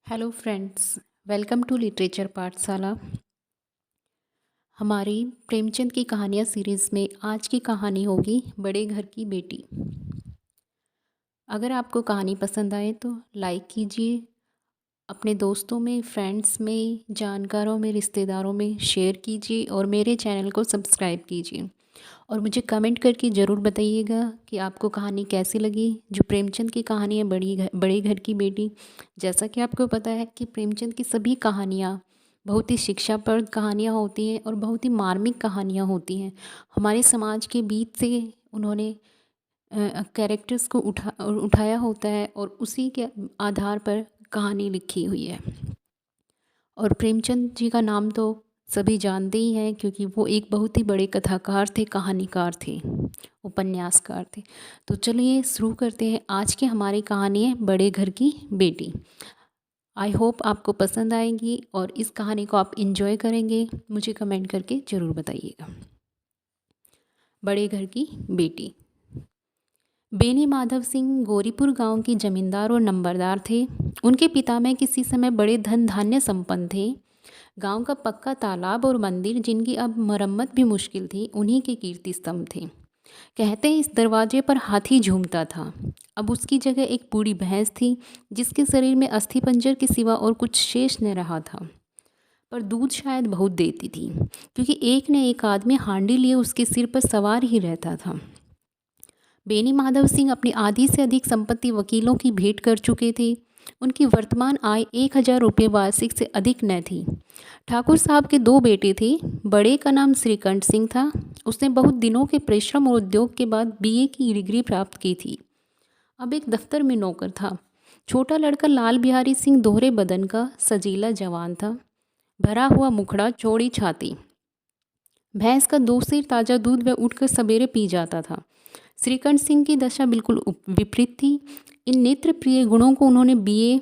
Hello friends, welcome to literature Pathshala. हमारी प्रेमचंद की कहानियाँ सीरीज़ में आज की कहानी होगी बड़े घर की बेटी। अगर आपको कहानी पसंद आए तो लाइक कीजिए, अपने दोस्तों में, फ्रेंड्स में, जानकारों में, रिश्तेदारों में शेयर कीजिए और मेरे चैनल को सब्सक्राइब कीजिए। और मुझे कमेंट करके ज़रूर बताइएगा कि आपको कहानी कैसी लगी। जो प्रेमचंद की कहानी है बड़े घर की बेटी, जैसा कि आपको पता है कि प्रेमचंद की सभी कहानियाँ बहुत ही शिक्षाप्रद कहानियाँ होती हैं और बहुत ही मार्मिक कहानियाँ होती हैं। हमारे समाज के बीच से उन्होंने कैरेक्टर्स को उठाया होता है और उसी के आधार पर कहानी लिखी हुई है। और प्रेमचंद जी का नाम तो सभी जानते ही हैं, क्योंकि वो एक बहुत ही बड़े कथाकार थे, कहानीकार थे, उपन्यासकार थे। तो चलिए शुरू करते हैं। आज की हमारी कहानी है बड़े घर की बेटी। आई होप आपको पसंद आएगी और इस कहानी को आप इन्जॉय करेंगे। मुझे कमेंट करके ज़रूर बताइएगा। बड़े घर की बेटी। बेनी माधव सिंह गोरीपुर गांव की जमींदार और नंबरदार थे। उनके पिता में किसी समय बड़े धन धान्य संपन्न थे। गांव का पक्का तालाब और मंदिर, जिनकी अब मरम्मत भी मुश्किल थी, उन्हीं के कीर्ति स्तंभ थे। कहते हैं इस दरवाजे पर हाथी झूमता था। अब उसकी जगह एक बूढ़ी भैंस थी, जिसके शरीर में अस्थि पंजर के सिवा और कुछ शेष न रहा था। पर दूध शायद बहुत देती थी, क्योंकि एक न एक आदमी हांडी लिए उसके सिर पर सवार ही रहता था। बेनी माधव सिंह अपनी आधी से अधिक संपत्ति वकीलों की भेंट कर चुके थे। उनकी वर्तमान आय 1,000 रुपये वार्षिक से अधिक न थी। ठाकुर साहब के दो बेटे थे। बड़े का नाम श्रीकंठ सिंह था। उसने बहुत दिनों के परिश्रम और उद्योग के बाद बीए की डिग्री प्राप्त की थी। अब एक दफ्तर में नौकर था। छोटा लड़का लाल बिहारी सिंह दोहरे बदन का सजीला जवान था। भरा हुआ मुखड़ा, चौड़ी छाती। भैंस का 2 सेर ताज़ा दूध वह उठकर सवेरे पी जाता था। श्रीकंठ सिंह की दशा बिल्कुल विपरीत थी। इन नेत्र प्रिय गुणों को उन्होंने बीए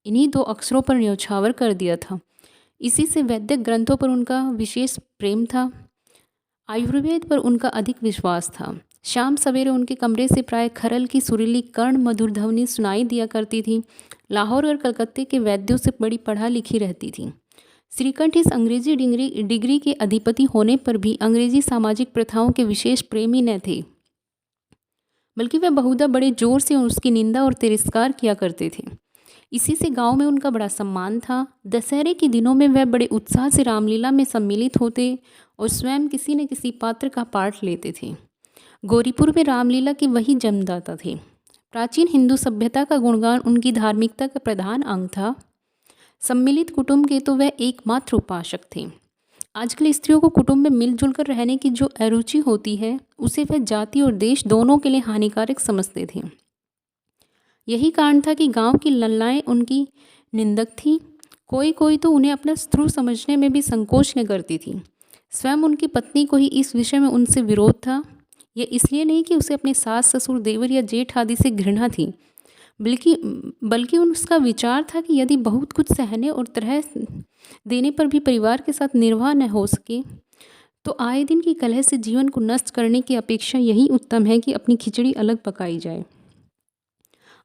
इन्हीं 2 अक्षरों पर न्यौछावर कर दिया था। इसी से वैदिक ग्रंथों पर उनका विशेष प्रेम था। आयुर्वेद पर उनका अधिक विश्वास था। शाम सवेरे उनके कमरे से प्राय खरल की सुरीली कर्ण मधुर ध्वनि सुनाई दिया करती थी। लाहौर और कलकत्ते के वैद्यों से बड़ी पढ़ा लिखी रहती थी। श्रीकंठ इस अंग्रेजी डिग्री के अधिपति होने पर भी अंग्रेजी सामाजिक प्रथाओं के विशेष प्रेमी न थे, बल्कि वह बहुधा बड़े जोर से उसकी निंदा और तिरस्कार किया करते थे। इसी से गांव में उनका बड़ा सम्मान था। दशहरे के दिनों में वह बड़े उत्साह से रामलीला में सम्मिलित होते और स्वयं किसी न किसी पात्र का पाठ लेते थे। गौरीपुर में रामलीला के वही जन्मदाता थे। प्राचीन हिंदू सभ्यता का गुणगान उनकी धार्मिकता का प्रधान अंग था। सम्मिलित कुटुंब के तो वह एकमात्र उपासक थे। आजकल स्त्रियों को कुटुंब में मिलजुल कर रहने की जो अरुचि होती है, उसे वह जाति और देश दोनों के लिए हानिकारक समझते थे। यही कारण था कि गांव की लल्लाएं उनकी निंदक थीं। कोई कोई तो उन्हें अपना शत्रु समझने में भी संकोच न करती थी। स्वयं उनकी पत्नी को ही इस विषय में उनसे विरोध था। यह इसलिए नहीं कि उसे अपने सास ससुर देवर या जेठ आदि से घृणा थी, बल्कि बल्कि उसका विचार था कि यदि बहुत कुछ सहने और तरह देने पर भी परिवार के साथ निर्वाह न हो सके, तो आए दिन की कलह से जीवन को नष्ट करने की अपेक्षा यही उत्तम है कि अपनी खिचड़ी अलग पकाई जाए।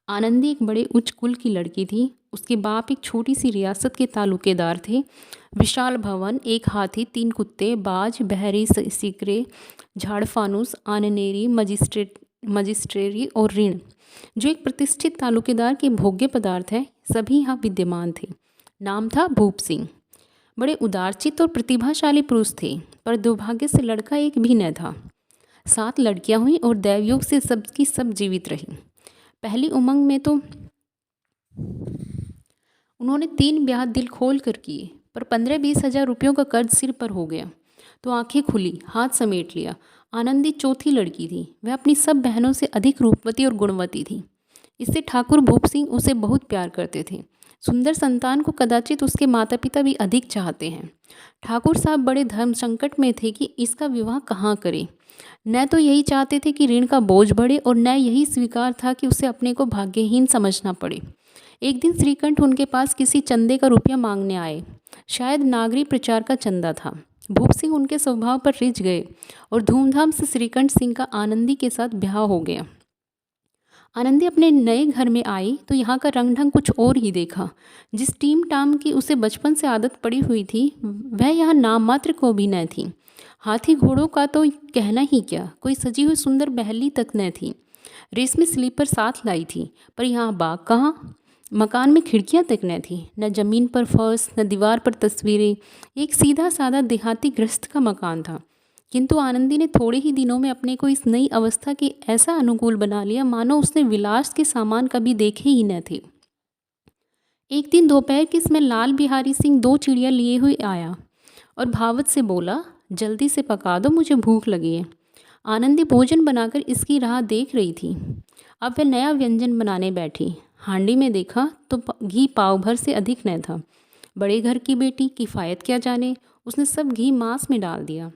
आनंदी एक बड़े उच्च कुल की लड़की थी। उसके बाप एक छोटी सी रियासत के तालुकेदार थे। विशाल भवन, एक हाथी, 3 कुत्ते, बाज, बहरी सिकरे, झाड़फानूस, आननेरी, मजिस्ट्रेरी और ऋण, जो एक प्रतिष्ठित तालुकेदार के भोग्य पदार्थ है, सभी यहाँ विद्यमान थे। नाम था भूप सिंह। बड़े उदारचित्त और प्रतिभाशाली पुरुष थे, पर दुर्भाग्य से लड़का एक भी न था। 7 लड़कियां हुई और दैवयोग से सबकी सब जीवित रहीं। पहली उमंग में तो उन्होंने 3 ब्याह दिल खोल कर किए, पर 15-20 हज़ार रुपयों का कर्ज सिर पर हो गया तो आंखें खुली, हाथ समेट लिया। आनंदी चौथी लड़की थी। वह अपनी सब बहनों से अधिक रूपवती और गुणवती थी। इससे ठाकुर भूप सिंह उसे बहुत प्यार करते थे। सुंदर संतान को कदाचित उसके माता पिता भी अधिक चाहते हैं। ठाकुर साहब बड़े धर्म संकट में थे कि इसका विवाह कहाँ करें। न तो यही चाहते थे कि ऋण का बोझ बढ़े और न यही स्वीकार था कि उसे अपने को भाग्यहीन समझना पड़े। एक दिन श्रीकंठ उनके पास किसी चंदे का रुपया मांगने आए। शायद नागरी प्रचार का चंदा था। भूप सिंह उनके स्वभाव पर रिझ गए और धूमधाम से श्रीकंठ सिंह का आनंदी के साथ ब्याह हो गया। आनंदी अपने नए घर में आई तो यहाँ का रंग ढंग कुछ और ही देखा। जिस टीम टाम की उसे बचपन से आदत पड़ी हुई थी वह यहाँ नाम मात्र को भी न थी। हाथी घोड़ों का तो कहना ही क्या, कोई सजी हुई सुंदर बहली तक न थी। रेशमी स्लीपर साथ लाई थी, पर यहाँ बाग कहाँ। मकान में खिड़कियाँ तक न थी, न जमीन पर फर्श न दीवार पर तस्वीरें। एक सीधा साधा देहाती गृहस्थ का मकान था, किंतु आनंदी ने थोड़े ही दिनों में अपने को इस नई अवस्था के ऐसा अनुकूल बना लिया मानो उसने विलास के सामान कभी देखे ही न थे। एक दिन दोपहर के समय लाल बिहारी सिंह 2 चिड़िया लिए हुए आया और भावत से बोला, जल्दी से पका दो, मुझे भूख लगी है। आनंदी भोजन बनाकर इसकी राह देख रही थी। अब वह नया व्यंजन बनाने बैठी। हांडी में देखा तो घी पाव भर से अधिक न था। बड़े घर की बेटी किफ़ायत क्या जाने, उसने सब घी मांस में डाल दिया।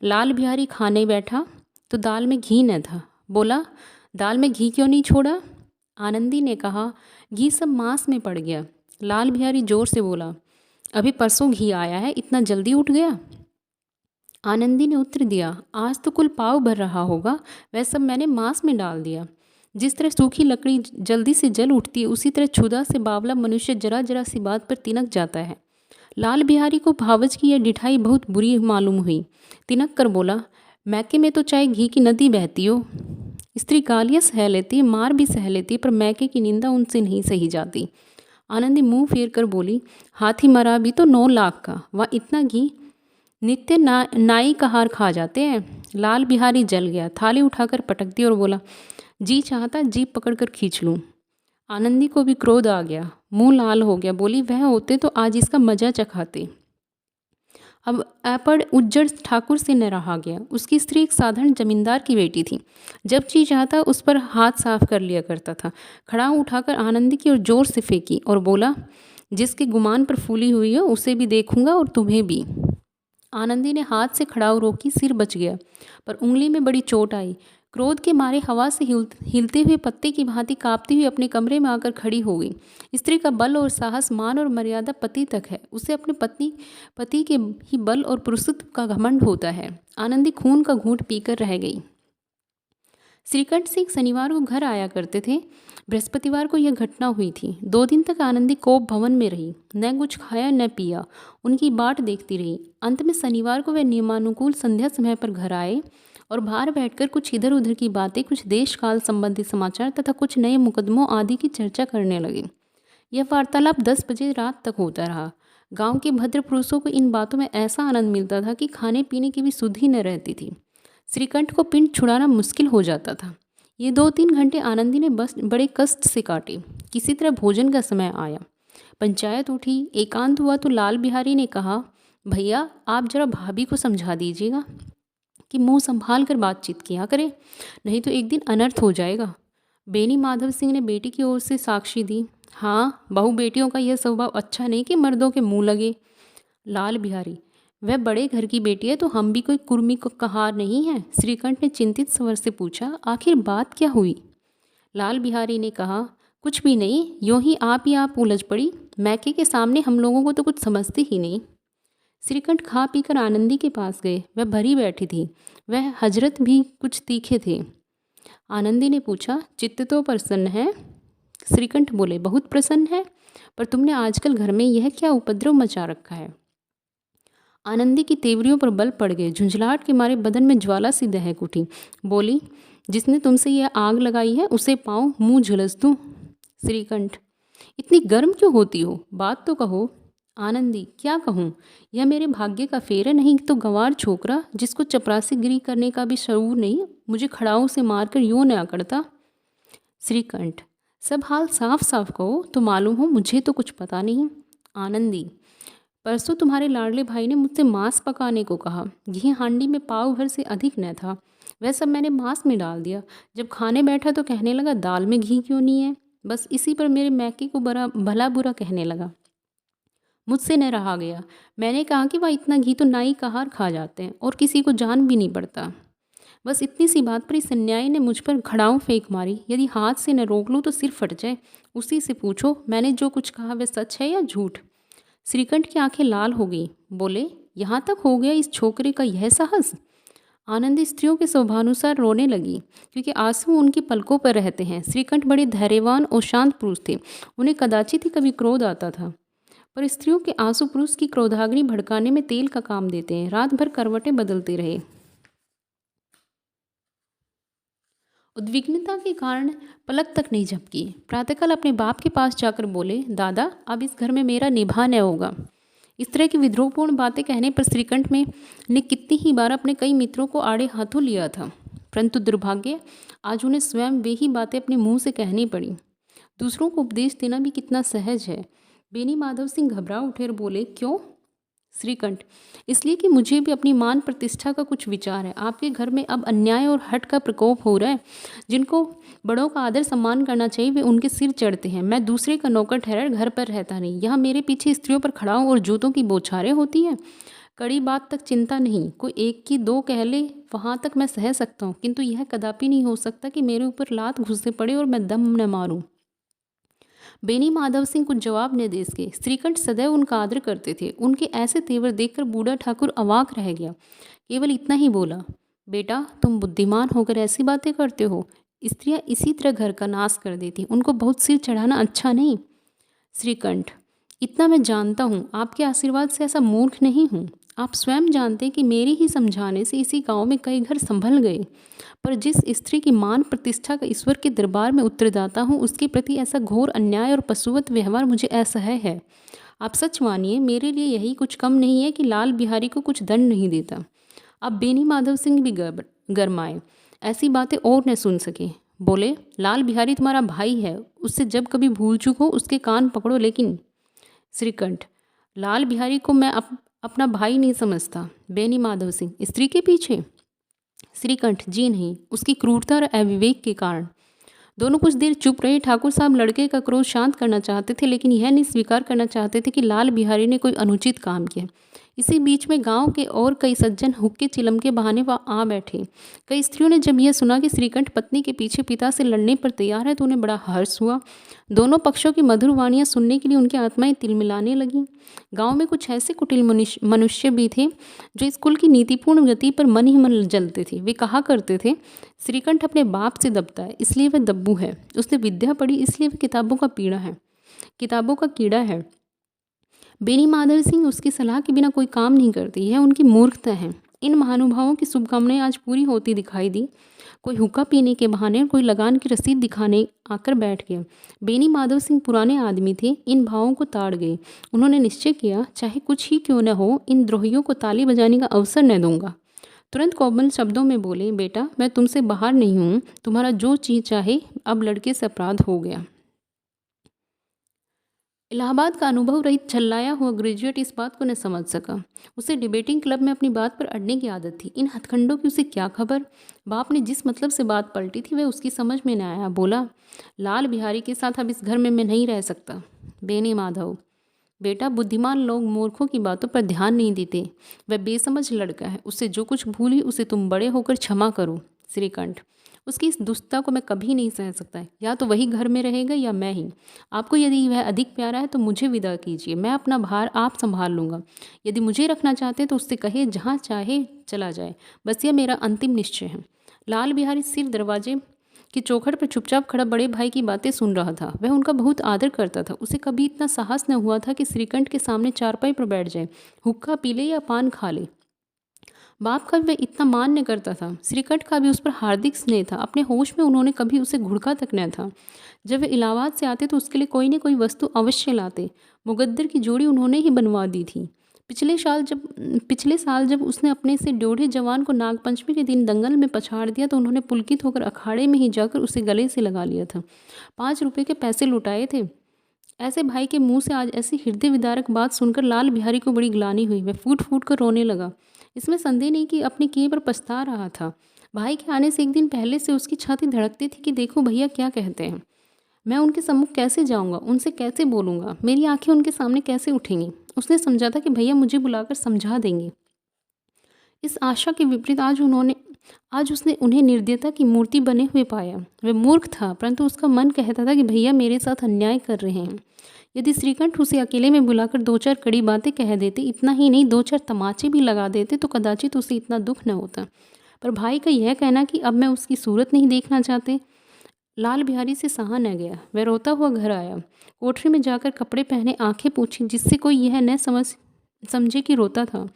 लाल बिहारी खाने बैठा तो दाल में घी न था। बोला, दाल में घी क्यों नहीं छोड़ा? आनंदी ने कहा, घी सब मांस में पड़ गया। लाल बिहारी जोर से बोला, अभी परसों घी आया है, इतना जल्दी उठ गया? आनंदी ने उत्तर दिया, आज तो कुल पाव भर रहा होगा, वह सब मैंने मांस में डाल दिया। जिस तरह सूखी लकड़ी जल्दी से जल उठती है, उसी तरह क्षुधा से बावला मनुष्य जरा जरा सी बात पर तिनक जाता है। लाल बिहारी को भावच की यह डिठाई बहुत बुरी मालूम हुई। तिनक कर बोला, मैके में तो चाहे घी की नदी बहती हो। स्त्री गालियाँ सह लेती है, मार भी सह लेती है, पर मैके की निंदा उनसे नहीं सही जाती। आनंदी मुंह फेर कर बोली, हाथी मरा भी तो 9 लाख का, वहाँ इतना घी नित्य नाई का हार खा जाते हैं। लाल बिहारी जल गया, थाली उठाकर पटक दी और बोला, जी चाहता जीप पकड़कर खींच लूँ। आनंदी को भी क्रोध आ गया, मुंह लाल हो गया। बोली, वह होते तो आज इसका मजा चखाते। अब ऐपड़ उज्जड़ ठाकुर से न रहा गया। उसकी स्त्री एक साधारण जमींदार की बेटी थी। जब जी चाहता उस पर हाथ साफ कर लिया करता था। खड़ा उठाकर आनंदी की ओर जोर से फेंकी और बोला, जिसके गुमान पर फूली हुई हो उसे भी देखूंगा और तुम्हें भी। आनंदी ने हाथ से खड़ाऊ रोकी, सिर बच गया, पर उंगली में बड़ी चोट आई। क्रोध के मारे हवा से हिलते हुए पत्ते की भांति कांपती हुई अपने कमरे में आकर खड़ी हो गई। स्त्री का बल और साहस, मान और मर्यादा पति तक है। उसे अपने पति के ही बल और पुरुषत्व का घमंड होता है। आनंदी खून का घूंट पीकर रह गई। श्रीकंठ सिंह शनिवार को घर आया करते थे। बृहस्पतिवार को यह घटना हुई थी। 2 दिन तक आनंदी कोप भवन में रही, न कुछ खाया न पिया, उनकी बाट देखती रही। अंत में शनिवार को वे नियमानुकूल संध्या समय पर घर आए और बाहर बैठकर कुछ इधर उधर की बातें, कुछ देश काल संबंधी समाचार तथा कुछ नए मुकदमों आदि की चर्चा करने लगे। यह वार्तालाप 10 बजे रात तक होता रहा। गांव के भद्र पुरुषों को इन बातों में ऐसा आनंद मिलता था कि खाने पीने की भी सुध ही न रहती थी। श्रीकंठ को पिंड छुड़ाना मुश्किल हो जाता था। ये 2-3 घंटे आनंदी ने बस बड़े कष्ट से काटे। किसी तरह भोजन का समय आया, पंचायत उठी, एकांत हुआ तो लाल बिहारी ने कहा, भैया आप जरा भाभी को समझा दीजिएगा कि मुंह संभाल कर बातचीत किया करे, नहीं तो एक दिन अनर्थ हो जाएगा। बेनी माधव सिंह ने बेटी की ओर से साक्षी दी, हाँ बहू बेटियों का यह स्वभाव अच्छा नहीं कि मर्दों के मुंह लगे। लाल बिहारी, वह बड़े घर की बेटी है तो हम भी कोई कुर्मी को कहार नहीं है। श्रीकंठ ने चिंतित स्वर से पूछा, आखिर बात क्या हुई? लाल बिहारी ने कहा, कुछ भी नहीं, यूं ही आप उलझ पड़ी। मैके के सामने हम लोगों को तो कुछ समझती ही नहीं। श्रीकंठ खा पीकर आनंदी के पास गए। वह भरी बैठी थी, वह हजरत भी कुछ तीखे थे। आनंदी ने पूछा, चित्त तो प्रसन्न है? श्रीकंठ बोले, बहुत प्रसन्न है, पर तुमने आजकल घर में यह क्या उपद्रव मचा रखा है? आनंदी की तेवरियों पर बल पड़ गए। झुंझलाहट के मारे बदन में ज्वाला सी दहक उठी। बोली, जिसने तुमसे यह आग लगाई है उसे पाँव मुंह झुलस दूँ? श्रीकंठ, इतनी गर्म क्यों होती हो, बात तो कहो। आनंदी, क्या कहूँ, यह मेरे भाग्य का फेर है, नहीं तो गंवार छोकरा जिसको चपरासी गिरी करने का भी शऊर नहीं, मुझे खड़ाऊ से मारकर यूँ न करता। श्रीकंठ, सब हाल साफ साफ कहो तो मालूम हो, मुझे तो कुछ पता नहीं। आनंदी, परसों तुम्हारे लाडले भाई ने मुझसे मांस पकाने को कहा। घी हांडी में पाव भर से अधिक न था, वह सब मैंने मांस में डाल दिया। जब खाने बैठा तो कहने लगा, दाल में घी क्यों नहीं है? बस इसी पर मेरे मैके को बड़ा भला बुरा कहने लगा। मुझसे न रहा गया। मैंने कहा कि वह इतना घी तो नाई का हार खा जाते हैं और किसी को जान भी नहीं पड़ता। बस इतनी सी बात पर इस अन्यायी ने मुझ पर घड़ाऊ फेंक मारी। यदि हाथ से न रोक लूँ तो सिर फट जाए। उसी से पूछो मैंने जो कुछ कहा वह सच है या झूठ। श्रीकंठ की आंखें लाल हो गई। बोले, यहाँ तक हो गया इस छोकरे का यह साहस? आनंदी स्त्रियों के स्वभावानुसार रोने लगी, क्योंकि आंसू उनकी पलकों पर रहते हैं। श्रीकंठ बड़े धैर्यवान और शांत पुरुष थे। उन्हें कदाचित ही कभी क्रोध आता था, पर स्त्रियों के आंसू पुरुष की क्रोधाग्नि भड़काने में तेल का काम देते हैं। रात भर करवटें बदलते रहे। उद्विग्नता के कारण पलक तक नहीं झपकी। प्रातःकाल अपने बाप के पास जाकर बोले, दादा, अब इस घर में मेरा निभा न होगा। इस तरह की विद्रोहपूर्ण बातें कहने पर श्रीकंठ में ने कितनी ही बार अपने कई मित्रों को आड़े हाथों लिया था, परंतु दुर्भाग्य आज उन्हें स्वयं वे ही बातें अपने मुंह से कहनी पड़ी। दूसरों को उपदेश देना भी कितना सहज है। बेनी माधव सिंह घबरा उठे और बोले, क्यों? श्रीकंठ, इसलिए कि मुझे भी अपनी मान प्रतिष्ठा का कुछ विचार है। आपके घर में अब अन्याय और हठ का प्रकोप हो रहा है। जिनको बड़ों का आदर सम्मान करना चाहिए वे उनके सिर चढ़ते हैं। मैं दूसरे का नौकर ठहर घर पर रहता नहीं। यहाँ मेरे पीछे स्त्रियों पर खड़ा हूँ और जूतों की बौछारें होती हैं। कड़ी बात तक चिंता नहीं, कोई एक की दो कह ले वहाँ तक मैं सह सकता हूँ, किंतु यह कदापि नहीं हो सकता कि मेरे ऊपर लात घुसने पड़े और मैं दम न मारूं। बेनी माधव सिंह कुछ जवाब न दे सके। श्रीकंठ सदैव उनका आदर करते थे। उनके ऐसे तेवर देखकर बूढ़ा ठाकुर अवाक रह गया। केवल इतना ही बोला, बेटा, तुम बुद्धिमान होकर ऐसी बातें करते हो। स्त्रियां इसी तरह घर का नाश कर देती, उनको बहुत सिर चढ़ाना अच्छा नहीं। श्रीकंठ, इतना मैं जानता हूँ, आपके आशीर्वाद से ऐसा मूर्ख नहीं हूँ। आप स्वयं जानते हैं कि मेरे ही समझाने से इसी गांव में कई घर संभल गए, पर जिस स्त्री की मान प्रतिष्ठा का ईश्वर के दरबार में उत्तरदाता हूँ, उसके प्रति ऐसा घोर अन्याय और पशुवत व्यवहार मुझे असह्य है। आप सच मानिए, मेरे लिए यही कुछ कम नहीं है कि लाल बिहारी को कुछ दंड नहीं देता। अब बेनी माधव सिंह भी गरमाए, ऐसी बातें और न सुन सके। बोले, लाल बिहारी तुम्हारा भाई है, उससे जब कभी भूल चूक हो उसके कान पकड़ो। लेकिन श्रीकंठ, लाल बिहारी को मैं अपना भाई नहीं समझता। बेनी माधव सिंह, स्त्री के पीछे? श्रीकंठ, जी नहीं, उसकी क्रूरता और अविवेक के कारण। दोनों कुछ देर चुप रहे। ठाकुर साहब लड़के का क्रोध शांत करना चाहते थे, लेकिन यह नहीं स्वीकार करना चाहते थे कि लाल बिहारी ने कोई अनुचित काम किया। इसी बीच में गांव के और कई सज्जन हुक्के चिलम के बहाने वहाँ आ बैठे। कई स्त्रियों ने जब यह सुना कि श्रीकंठ पत्नी के पीछे पिता से लड़ने पर तैयार है तो उन्हें बड़ा हर्ष हुआ। दोनों पक्षों की मधुर वाणियाँ सुनने के लिए उनकी आत्माएं तिलमिलाने लगीं। गांव में कुछ ऐसे कुटिल मनुष्य भी थे जो स्कूल की नीतिपूर्ण गति पर मन ही मन जलते थे। वे कहा करते थे, श्रीकंठ अपने बाप से दबता है इसलिए वह दब्बू है, उसने विद्या पढ़ी इसलिए वह किताबों का कीड़ा है। बेनी माधव सिंह उसकी सलाह के बिना कोई काम नहीं करते, यह उनकी मूर्खता है। इन महानुभावों की शुभकामनाएं आज पूरी होती दिखाई दी। कोई हुक्का पीने के बहाने और कोई लगान की रसीद दिखाने आकर बैठ गया। बेनी माधव सिंह पुराने आदमी थे, इन भावों को ताड़ गए। उन्होंने निश्चय किया, चाहे कुछ ही क्यों न हो, इन द्रोहियों को ताली बजाने का अवसर न दूंगा। तुरंत कोमल शब्दों में बोले, बेटा, मैं तुमसे बाहर नहीं हूँ, तुम्हारा जो चीज़ चाहे। अब लड़के से अपराध हो गया। इलाहाबाद का अनुभव रहित छल्लाया हुआ ग्रेजुएट इस बात को न समझ सका। उसे डिबेटिंग क्लब में अपनी बात पर अड़ने की आदत थी। इन हथखंडों की उसे क्या खबर। बाप ने जिस मतलब से बात पलटी थी वह उसकी समझ में न आया। बोला, लाल बिहारी के साथ अब इस घर में मैं नहीं रह सकता। बेनी माधव, बेटा, बुद्धिमान लोग मूर्खों की बातों पर ध्यान नहीं देते। वह बेसमझ लड़का है, उससे जो कुछ भूल हुई उसे तुम बड़े होकर क्षमा करो। श्रीकंठ, उसकी इस दुष्टता को मैं कभी नहीं सह सकता। या तो वही घर में रहेगा या मैं ही। आपको यदि वह अधिक प्यारा है तो मुझे विदा कीजिए, मैं अपना भार आप संभाल लूँगा। यदि मुझे रखना चाहते तो उससे कहे जहाँ चाहे चला जाए, बस यह मेरा अंतिम निश्चय है। लाल बिहारी सिर दरवाजे की चौखट पर चुपचाप खड़ा बड़े भाई की बातें सुन रहा था। वह उनका बहुत आदर करता था। उसे कभी इतना साहस न हुआ था कि श्रीकंठ के सामने चारपाई पर बैठ जाए, हुक्का पी ले या पान खा ले। बाप का भी वह इतना मान न करता था। श्रीकंठ का भी उस पर हार्दिक स्नेह था। अपने होश में उन्होंने कभी उसे घुड़का तक न था। जब वे इलाहाबाद से आते तो उसके लिए कोई न कोई वस्तु अवश्य लाते। मुकद्दर की जोड़ी उन्होंने ही बनवा दी थी। पिछले साल जब उसने अपने से ड्योढ़े जवान को नागपंचमी के दिन दंगल में पछाड़ दिया तो उन्होंने पुलकित होकर अखाड़े में ही जाकर उसे गले से लगा लिया था। 5 रुपये के पैसे लुटाए थे। ऐसे भाई के मुंह से आज ऐसी हृदय विदारक बात सुनकर लाल बिहारी को बड़ी ग्लानि हुई। वह फूट फूट कर रोने लगा। इसमें संदेह नहीं कि अपने किए पर पछता रहा था। भाई के आने से एक दिन पहले से उसकी छाती धड़कती थी कि देखो भैया क्या कहते हैं। मैं उनके सम्मुख कैसे जाऊंगा, उनसे कैसे बोलूँगा, मेरी आंखें उनके सामने कैसे उठेंगी। उसने समझा था कि भैया मुझे बुलाकर समझा देंगे। इस आशा के विपरीत आज उसने उन्हें निर्दयता की मूर्ति बने हुए पाया। वह मूर्ख था, परंतु उसका मन कहता था कि भैया मेरे साथ अन्याय कर रहे हैं। यदि श्रीकंठ उसे अकेले में बुलाकर 2-4 कड़ी बातें कह देते, इतना ही नहीं 2-4 तमाचे भी लगा देते, तो कदाचित उसे इतना दुख न होता। पर भाई का यह कहना कि अब मैं उसकी सूरत नहीं देखना चाहते, लाल बिहारी से सहा न गया। वह रोता हुआ घर आया। कोठरी में जाकर कपड़े पहने आंखें पूछी, जिससे कोई यह न समझे कि रोता था।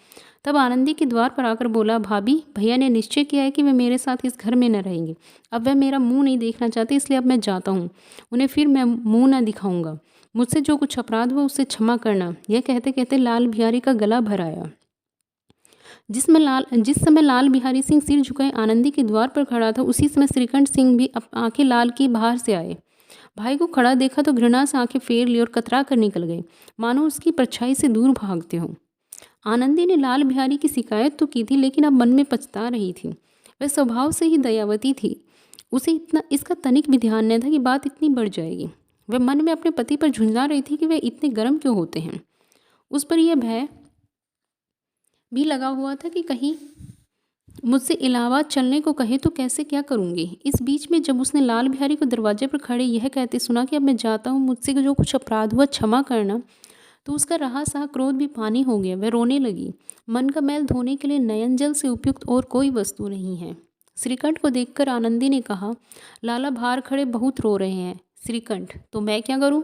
तब आनंदी के द्वार पर आकर बोला, भाभी, भैया ने निश्चय किया है कि वे मेरे साथ इस घर में न रहेंगे। अब वह मेरा मुंह नहीं देखना चाहते, इसलिए अब मैं जाता हूँ। उन्हें फिर मैं मुंह न दिखाऊंगा। मुझसे जो कुछ अपराध हुआ उसे क्षमा करना। यह कहते कहते लाल बिहारी का गला भर आया। जिस समय लाल बिहारी सिंह सिर झुकाए आनंदी के द्वार पर खड़ा था, उसी समय श्रीकंठ सिंह भी आंखें लाल की बाहर से आए। भाई को खड़ा देखा तो घृणा से आंखें फेर ली और कतरा कर निकल गए, मानो उसकी परछाई से दूर भागते हो। आनंदी ने लाल बिहारी की शिकायत तो की थी, लेकिन अब मन में पछता रही थी। वह स्वभाव से ही दयावती थी। उसे इतना इसका तनिक भी ध्यान न था कि बात इतनी बढ़ जाएगी। वह मन में अपने पति पर झुंझला रही थी कि वे इतने गर्म क्यों होते हैं। उस पर यह भय भी लगा हुआ था कि कहीं मुझसे इलाहाबाद चलने को कहे तो कैसे क्या करूँगी। इस बीच में जब उसने लाल बिहारी को दरवाजे पर खड़े यह कहते सुना कि अब मैं जाता हूँ, मुझसे जो कुछ अपराध हुआ क्षमा करना, तो उसका रहा सहा क्रोध भी पानी हो गया। वह रोने लगी। मन का मैल धोने के लिए नयन जल से उपयुक्त और कोई वस्तु नहीं है। श्रीकंठ को देखकर आनंदी ने कहा, लाला बाहर खड़े बहुत रो रहे हैं। श्रीकंठ, तो मैं क्या करूं?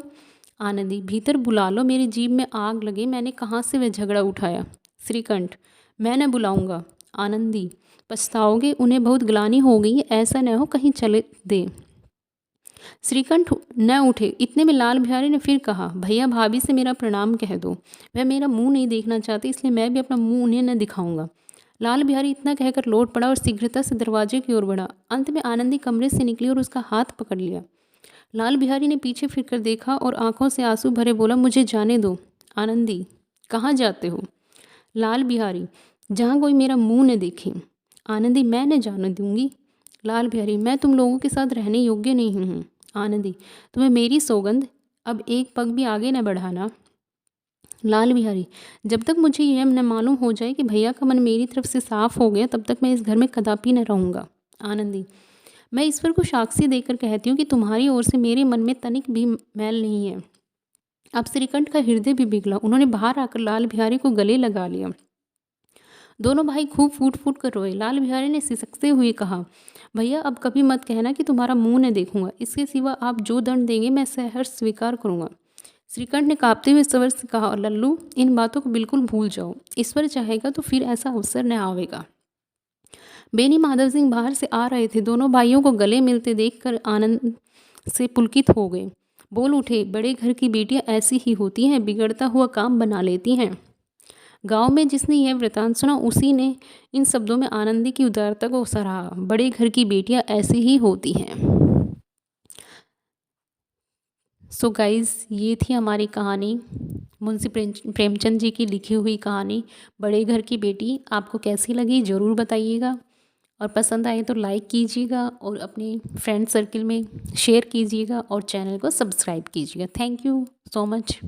आनंदी, भीतर बुला लो, मेरी जीभ में आग लगे, मैंने कहाँ से वह झगड़ा उठाया। श्रीकंठ, मैं न बुलाऊंगा। आनंदी, पछताओगे, उन्हें बहुत ग्लानि हो गई, ऐसा न हो कहीं चले दे। श्रीकंठ न उठे। इतने में लाल बिहारी ने फिर कहा, भैया, भाभी से मेरा प्रणाम कह दो। वह मेरा मुंह नहीं देखना चाहती, इसलिए मैं भी अपना मुंह उन्हें न दिखाऊंगा। लाल बिहारी इतना कहकर लौट पड़ा और शीघ्रता से दरवाजे की ओर बढ़ा। अंत में आनंदी कमरे से निकली और उसका हाथ पकड़ लिया। लाल बिहारी ने पीछे फिरकर देखा और आंखों से आंसू भरे बोला, मुझे जाने दो। आनंदी, कहाँ जाते हो? लाल बिहारी, जहाँ कोई मेरा मुंह न देखे। आनंदी, मैं न जाने दूंगी। लाल बिहारी, मैं तुम लोगों के साथ रहने योग्य नहीं हूँ। आनंदी, तुम्हें मेरी सौगंध, अब एक पग भी आगे न बढ़ाना। लाल बिहारी, जब तक मुझे यह न मालूम हो जाए कि भैया का मन मेरी तरफ से साफ हो गया, तब तक मैं इस घर में कदापि न रहूँगा। आनंदी, मैं ईश्वर को साक्षी देकर कहती हूँ कि तुम्हारी ओर से मेरे मन में तनिक भी मैल नहीं है। अब श्रीकंठ का हृदय भी पिघला। उन्होंने बाहर आकर लाल बिहारी को गले लगा लिया। दोनों भाई खूब फूट फूट कर रोए। लाल बिहारी ने सिसकते हुए कहा, भैया, अब कभी मत कहना कि तुम्हारा मुंह न देखूंगा। इसके सिवा आप जो दंड देंगे मैं सहर्ष स्वीकार करूंगा। श्रीकंठ ने कांपते हुए स्वर से कहा, लल्लू, इन बातों को बिल्कुल भूल जाओ। ईश्वर चाहेगा तो फिर ऐसा अवसर न आवेगा। बेनी माधव सिंह बाहर से आ रहे थे। दोनों भाइयों को गले मिलते देखकर आनंद से पुलकित हो गए। बोल उठे, बड़े घर की बेटियां ऐसी ही होती हैं, बिगड़ता हुआ काम बना लेती हैं। गांव में जिसने यह वृतांत सुना, उसी ने इन शब्दों में आनंदी की उदारता को सराहा। बड़े घर की बेटियां ऐसी ही होती हैं। सो गाइज़, ये थी हमारी कहानी, मुंशी प्रेमचंद जी की लिखी हुई कहानी बड़े घर की बेटी। आपको कैसी लगी ज़रूर बताइएगा, और पसंद आए तो लाइक कीजिएगा और अपने फ्रेंड सर्किल में शेयर कीजिएगा और चैनल को सब्सक्राइब कीजिएगा। Thank you so much.